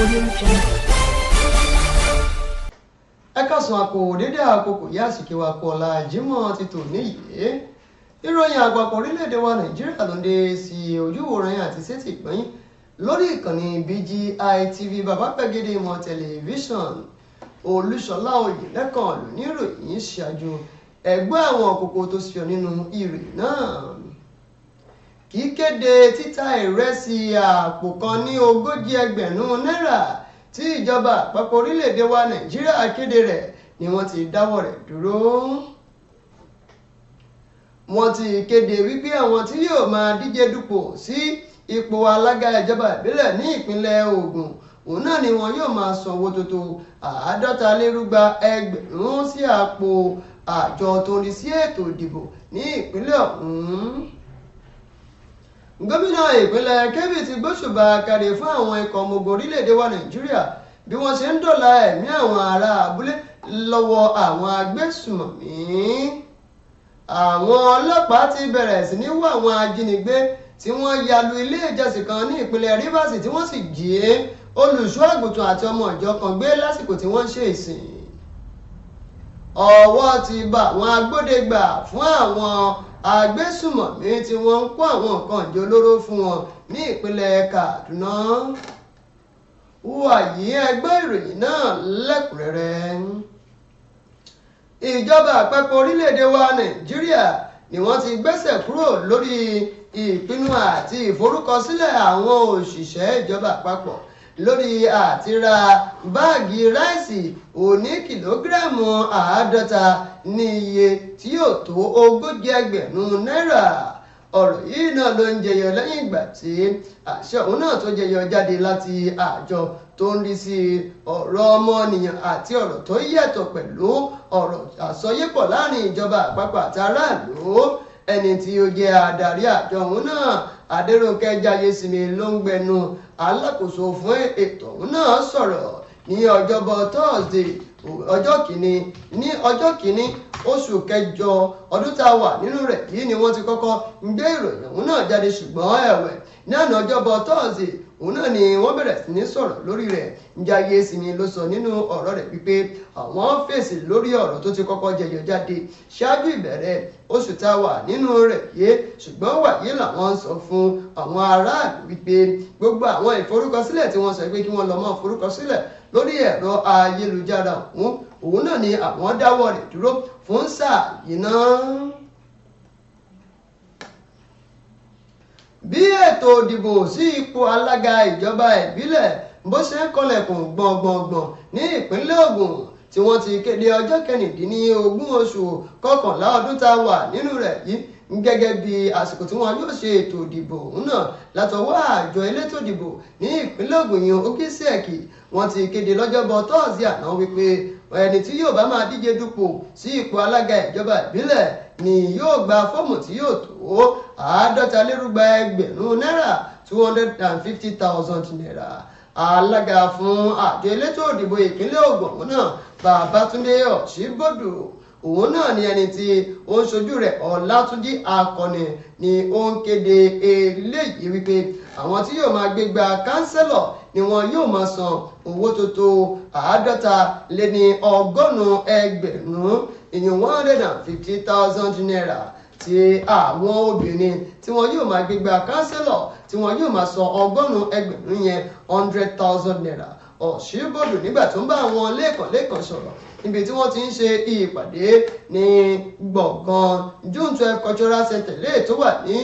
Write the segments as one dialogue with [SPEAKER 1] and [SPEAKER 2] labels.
[SPEAKER 1] Ẹ káàsán àpò dédé àkókò yá àsìkò àpọ̀lá Jímọ̀ ti tò níyìí. Ìròyìn àpapọ̀ orílẹ̀-èdè wa Nàìjíríà ló ń dé sí ojúwòran àti sétí ìpín lórí ìkànnì BGI TV bàbá gbàgede ìmọ̀ tẹlifíṣàn. Olúṣọlá Oyèlẹ́kàn ló ní ìròyìn ṣáájú ẹgbẹ́ àwọn kókó tó ṣe nínú ìròyìn náà. Kíkéde títà ìrẹsì àpò kan ní 40,000 náírà tí ìjọba àpapọ̀ orílẹ̀-èdè wa Nàìjíríà kéde rẹ̀ ni wọ́n ti dáwọ́ rẹ̀ dúró. Wọ́n ti kéde wípé àwọn tí yóò máa díje dupò sí ipò alága ìjọba ìbílẹ̀ ní ìpínlẹ̀ Ògùn òun náà ni wọn yóò máa san owó tó tó 50,000 sí àpò àjọ tó ń rí sí ètò ìdìbò ní ìpínlẹ̀ ọ̀hún. Gómìnà ìpínlẹ̀ Kebbi ti gbóṣùbà káre fún àwọn ikọ̀ ọmọ ogun orílẹ̀-èdè wa Nàìjíríà bí wọ́n ṣe ń dóòlà ẹ̀mí àwọn ará abúlé lọ́wọ́ àwọn agbésùmọ̀mí. Àwọn ọlọ́pàá ti bẹ̀rẹ̀ sí ní wá àwọn ajínigbé tí wọ́n ya lu ilé ìjọsìn kan ní ìpínlẹ̀ Rivers tí wọ́n sì jí olùṣọ́ àgùntàn àti ọmọ ìjọ kan gbé lásìkò tí wọ́n ń ṣe ìsìn. Ọwọ́ ti bá àwọn agbódegbà fún àwọn agbésùmọ̀mí tí wọ́n ń kó àwọn nǹkan ìjọ olóró fún wọn ní ìpínlẹ̀ Kaduna. Wàyí ẹgbẹ́ ìròyìn náà lẹ́kùnrẹ́rẹ́. Ìjọba àpapọ̀ orílẹ̀-èdè wa Nàìjíríà ni wọ́n ti gbẹ́sẹ̀ kúrò lórí ìpinnu àti ìforúkọsílẹ̀ àwọn òṣìṣẹ́ ìjọba àpapọ̀ lórí àti ra báàgì ráìsì òní kìlógíráàmù 50 ní iye tí yóò tó 40,000 náírà. Ọ̀rọ̀ yìí náà ló ń jẹyọ lẹ́yìn ìgbà tí àṣẹ òun náà tó jẹyọ jáde láti àjọ tó ń rí sí ọ̀rọ̀ ọmọnìyàn àti ọ̀rọ̀ tó yàtọ̀ pẹ̀lú ọ̀rọ̀ àsọyépọ̀ láàrin ìjọba àpapọ̀ àti aráàlú. Ẹni tí ó jẹ́ adarí àjọ òun náà Adérónkẹ́ Jayésimi ló ń gbẹnu alákòóso fún ètò òun náà sọ̀rọ̀ ní ọjọ́bọ̀ Thursday ọjọ́ kìíní oṣù kẹjọ ọdún tá a wà nínú rẹ̀ yìí ni wọ́n ti kọ́kọ́ ń gbé ìròyìn òun náà jáde ṣùgbọ́n ẹ̀wẹ̀ ní àná ọjọ́bọ̀ Thursday òun náà ni wọ́n bẹ̀rẹ̀ sí ní sọ̀rọ̀ lórí rẹ̀. Jayésimi ló sọ nínú ọ̀rọ̀ rẹ̀ wípé àwọn fèsì lórí ọ̀rọ̀ tó ti kọ́kọ́ jẹyọ jáde ṣáájú ìbẹ̀rẹ̀ oṣù tá a wà nínú rẹ̀ yé ṣùgbọ́n wàyí làwọn ń sọ fún àwọn aráàlú wípé gbogbo àwọn ìforúkọsílẹ̀ tí wọ́n sọ pé kí wọ́n lọ mọ́ forúkọsílẹ̀ lórí ẹ̀rọ ayélujára òun náà ni àwọn dáwọ́ rẹ̀ dúró fún sáà yìí náà. Bí ètò ìdìbò sí ipò alága ìjọba ìbílẹ̀ bó ṣe ń kọlẹ̀kùn gbọ̀ngbọ̀ngbọ̀n ní ìpínlẹ̀ Ògùn tí wọ́n ti kéde ọjọ́ 19 oṣù kọkànlá ọdún tá a wà nínú rẹ̀ yìí gẹ́gẹ́ bí àsìkò tí wọ́n yóò ṣe ètò ìdìbò òun náà látọwọ́ àjọ elétò ìdìbò ní ìpínlẹ̀ Ògùn yìí Okísẹ́ẹ̀kì wọ́n ti kéde lọ́jọ́bọ̀ Thursday àná wípé ẹni tí yóò bá máa díje dupò sí ipò alága ìjọba ìbílẹ̀ ni yóò gba fọ́ọ̀mù tí yóò tó 50,000 náírà 250,000 naira. Alága fún àjọ elétò ìdìbò ìpínlẹ̀ Ògùn náà Babátúndé Ọ̀ṣíbódù òun náà ni ẹni tí ó ń ṣojú rẹ̀ Ọlátúnjí Akọni ni ó ń kéde eléyìí wípé àwọn tí yóò máa gbégbá kánsẹ́lọ̀ ni wọn yóò máa san owó tó tó 150,000 ìyẹn 150,000 naira tí àwọn obìnrin tí wọn yóò máa gbégbá kánsẹ́lọ̀ tí wọn yóò máa san 100,000 yẹn 100,000 naira. Ọ̀ṣíbódù nígbà tó ń bá àwọn lẹ́ẹ̀kan sọ̀rọ̀ níbi tí wọ́n ti ń ṣe ìpàdé ní gbọ̀ngàn June 12 Cultural Center lè tó wà ní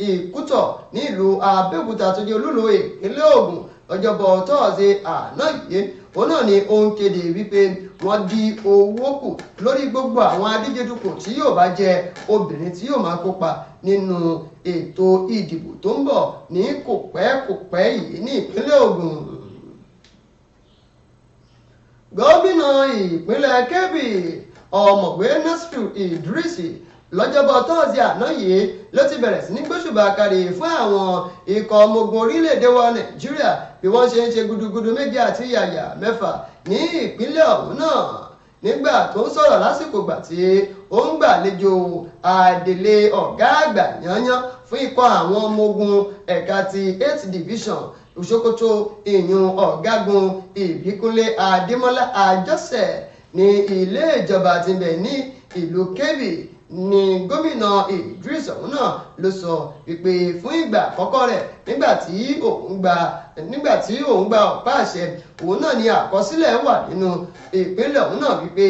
[SPEAKER 1] Ìkútọ̀ ní ìlú Abẹ́òkúta tó jẹ́ olúlo ìpínlẹ̀ Ògùn ọjọ́bọ̀ Thursday àná yìí òun náà ni ó ń kéde wípé wọ́n di owó kù lórí gbogbo àwọn adíjedupò tí yóò bá jẹ́ obìnrin tí yóò máa kópa nínú ètò ìdìbò tó ń bọ̀ ní kòpẹ́ yìí ní ìpínlẹ̀ Ògùn. Gómìnà ìpínlẹ̀ Kebbi ọ̀mọ̀wé Nasiru Idrisi lọ́jọ́bọ̀ Thursday àná yìí ló ti bẹ̀rẹ̀ sí ní gbóṣùbà kárí fún àwọn ikọ̀ ọmọ ogun orílẹ̀-èdè wa Nàìjíríà bí wọ́n ṣe ń ṣe gudugudu méjì àti yàyà mẹ́fà ní ìpínlẹ̀ ọ̀hún náà. Nígbà tó ń sọ̀rọ̀ lásìkò gbà tí ó ń gbàlejò àdèlé ọ̀gá àgbà yányán fún ikọ̀ àwọn ọmọ ogun ẹ̀ka ti 8th Division Òṣókótó ìyún ọ̀gágun Ìbíkúnlé Adémọ́lá Àjọṣẹ̀ ní ilé ìjọba tí ń bẹ ní ìlú Kebbi ni gómìnà Idris ọ̀hún náà ló sọ wípé fún ìgbà àkọ́kọ́ rẹ̀ nígbà tí òun gba ọ̀pá àṣẹ òun náà ni àkọsílẹ̀ wà nínú ìpínlẹ̀ ọ̀hún náà wípé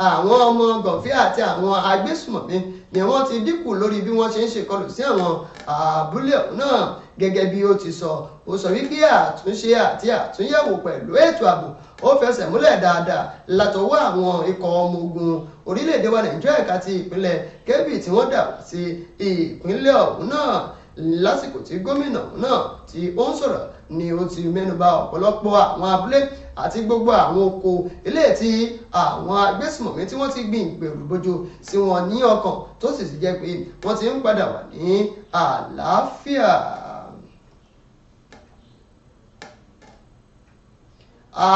[SPEAKER 1] àwọn ọmọ gànfẹ́ àti àwọn agbésùmọ̀mí ni wọ́n ti dínkù lórí bí wọ́n ṣe ń ṣèkọlù sí àwọn abúlé ọ̀hún náà gẹ́gẹ́ bí ó ti sọ ó sọ wípé àtúnṣe àti àtúnyẹ̀wò pẹ̀lú ètò ààbò ó fẹsẹ̀ múlẹ̀ dáadáa látọwọ́ àwọn ikọ̀ ọmọ ogun orílẹ̀-èdè wa Nàìjíríà ẹ̀ka ti ìpínlẹ̀ Kebbi tí wọ́n dà sí ìpínlẹ̀ ọ̀hún náà lásìkò tí gómìnà náà tí ó ń sọ̀rọ̀ ni ó ti mẹ́nuba ọ̀pọ̀lọpọ̀ àwọn abúlé àti gbogbo àwọn oko ilé tí àwọn agbésùmọ̀mí tí wọ́n ti gbìn ìgbèrú bójú sí wọn ní ọkàn tó sì jẹ́ pé wọ́n ti ń padà wà ní àlàáfíà.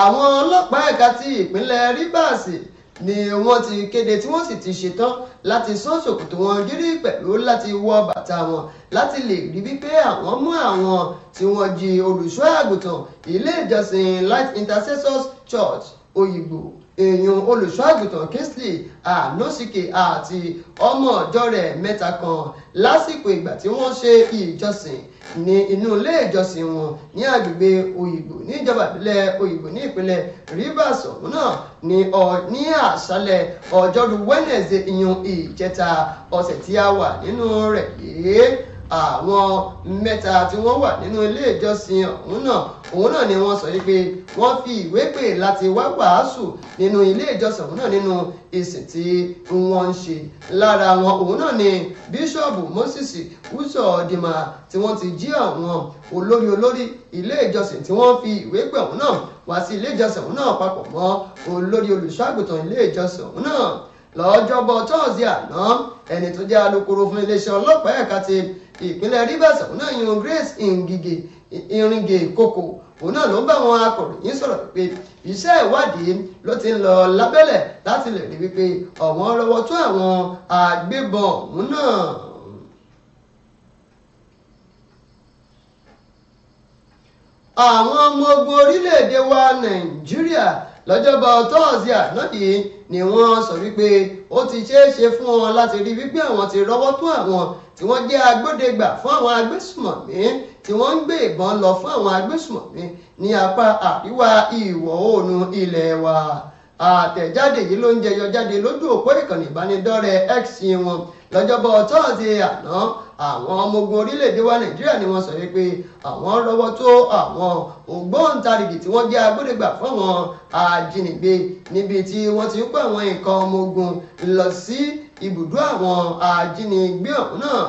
[SPEAKER 1] Àwọn ọlọ́pàá ẹ̀ka ti ìpínlẹ̀ Rivers ni wọ́n ti kéde tí wọ́n sì ti ṣetán láti sán ṣòkòtò wọn gírí pẹ̀lú láti wọ bàtà wọn láti lè rí wípé àwọn mú àwọn tí wọ́n jí olùṣọ́ àgùntàn ilé ìjọsìn Light Intercessors Church Oyigbo èèyàn olùṣọ́ àgùntàn Kingsley Anosike àti ọmọ ọ̀dọ́ rẹ̀ mẹ́ta kan lásìkò ìgbà tí wọ́n ṣe ìjọsìn ní inú ilé ìjọsìn wọn ní agbègbè Oyigbo níjọba ìbílẹ̀ Oyigbo ní ìpínlẹ̀ Rivers ọ̀hún náà ní àṣálẹ́ ọjọ́rú Wednesday ìyún ìjẹta ọ̀sẹ̀ tí a wà nínú rẹ̀ yìí àwọn mẹ́ta tí wọ́n wà nínú ilé ìjọsìn òun náà ni wọ́n sọ wípé wọ́n fi ìwé pè láti wá wàásù nínú ilé ìjọsìn òun náà nínú ìsìn tí wọ́n ń ṣe lára wọn òun náà ni bíṣọ̀bù Moses Usodima tí wọ́n ti jí àwọn olórí ilé ìjọsìn tí wọ́n fi ìwé pè òun náà wá sí ilé ìjọsìn òun náà papọ̀ mọ́ olórí olùṣọ́àgùtàn ilé ìjọsìn òun náà lọ́jọ́bọ̀ tọ́ọ̀sì àná ẹni tó jẹ́ alukoro fún iléeṣẹ́ ọlọ́pàá ẹ̀ka ti ìpínlẹ̀ Rivers òun náà yan Grace Iringe Koko òun náà ló ń bá àwọn akọ̀ròyìn sọ̀rọ̀ pé iṣẹ́ ìwádìí ló ti ń lọ lábẹ́lẹ̀ láti lè rí wípé ọ̀wọ́n rọwọ́ tó àwọn agbébọn òun náà. Àwọn ọmọ ogun orílẹ̀-èdè wa Nàìjíríà lọ́jọ́bọ̀ tọ́ọ̀sì àná yìí ni wọ́n sọ wípé ó ti ṣeé ṣe fún wọn láti rí wípé àwọn ti rọ́wọ́ tó àwọn tí wọ́n jẹ́ agbódegbà fún àwọn agbésùmọ̀mí tí wọ́n ń gbé ìbọn lọ fún àwọn agbésùmọ̀mí ní apá àríwá ìwọ̀ oòrùn ilẹ̀ wa. Àtẹ̀jáde yìí ló ń jẹyọ jáde lójú òpó ìkànnì ìbánidọ́rẹ̀ẹ́ X wọn lọ́jọ́bọ̀ tọ́ọ̀sì àná àwọn ọmọ ogun orílẹ̀-èdè wa Nàìjíríà ni wọ́n sọ wípé àwọn rọ́wọ́ tó àwọn ògbóǹtarìgì tí wọ́n jẹ́ agbódegbà fún àwọn ajínigbé níbi tí wọ́n ti ń kó àwọn nǹkan ọmọ ogun lọ sí ibùdó àwọn ajínigbé ọ̀hún náà.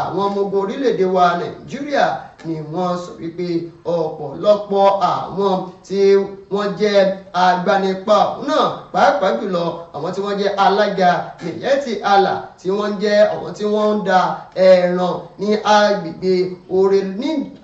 [SPEAKER 1] Àwọn ọmọ ogun orílẹ̀-èdè wa Nàìjíríà ni wọ́n sọ wípé ọ̀pọ̀lọpọ̀ àwọn tí wọ́n jẹ́ agbanipa ọ̀hún náà pàápàá jùlọ àwọn tí wọ́n jẹ́ alága Miyetti Allah tí wọ́n jẹ́ àwọn tí wọ́n ń da ẹran ní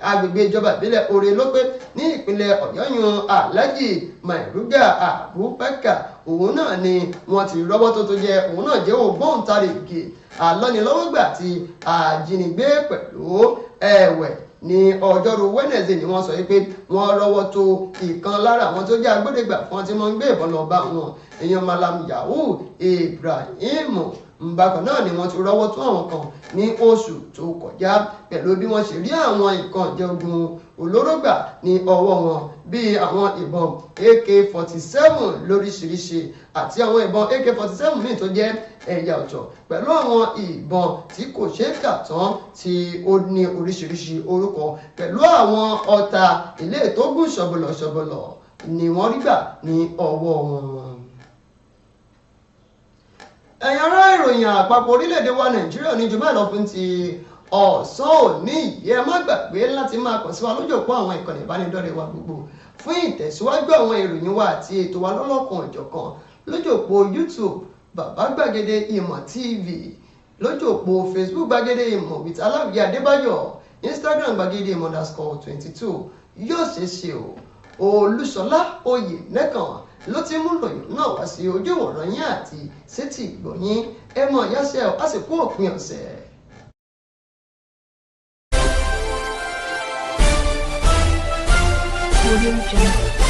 [SPEAKER 1] agbègbè ìjọba ìbílẹ̀ Ore Lópé ní ìpínlẹ̀ Ọ̀yọ́ yun Alhaji Mairuga Abubakar òun náà ni wọ́n ti rọ́wọ́ tó jẹ́ òun náà jẹ́ ògbóǹtarìgì alọ́nilọ́wọ́gbà àti ajínigbé pẹ̀lú ẹ̀wẹ̀ ní ọjọ́rú Wednesday ni wọ́n sọ pé wọ́n rọ́wọ́ tó ìkan lára àwọn tó jẹ́ agbódegbà fún wọn tí wọ́n ń gbé ìbọn lọ bá wọn èèyàn Malam Yahoo Ibrahim bákan náà ni wọ́n ti rọ́wọ́ tó àwọn kan ní oṣù tó kọjá pẹ̀lú bí wọ́n ṣe rí àwọn nǹkan ìjà ogun olóró gbà ní ọwọ́ wọn bíi àwọn ìbọn AK-47 lóríṣiríṣi àti àwọn ìbọn AK-47 míì tó jẹ́ ẹ̀yà ọ̀tọ̀ pẹ̀lú àwọn ìbọn tí kò ṣeé kà tán tí ó ní oríṣiríṣi orúkọ pẹ̀lú àwọn ọta ilé tó gùn ṣọ̀bọ̀lọ̀ ni wọ́n rí gbà ní ọwọ́ wọn. Ẹ̀yin ará ìròyìn àpapọ̀ orílẹ̀-èdè wa Nàìjíríà ní jù bẹ́ẹ̀ lọ fún ti ọ̀sán òní yìí ẹ má gbàgbé láti máa kàn sí wa lójú òpó àwọn ìkànnì ìbánidọ́rẹ̀ẹ́ wa gbogbo fún ìtẹ̀síwájú àwọn ìròyìn wa àti ètò wa lọ́lọ́kan ìjọ̀kan lójú òpó YouTube Bàbá Gbàgede Ìmọ̀ TV lójú òpó Facebook Gbàgede Ìmọ̀ with Aláwìyé Adébáyọ̀ Instagram Gbàgede Ìmọ̀ _22 yóò ṣeé o Olúṣọlá Oyènẹ́kan ló ti mú ròyìn náà wá sí ojú ìwòran yín àti sétí ìgbọ̀nyín ẹ mọ̀ yáṣẹ́ àsìkò òpin ọ̀sẹ̀.
[SPEAKER 2] Audio Jungle.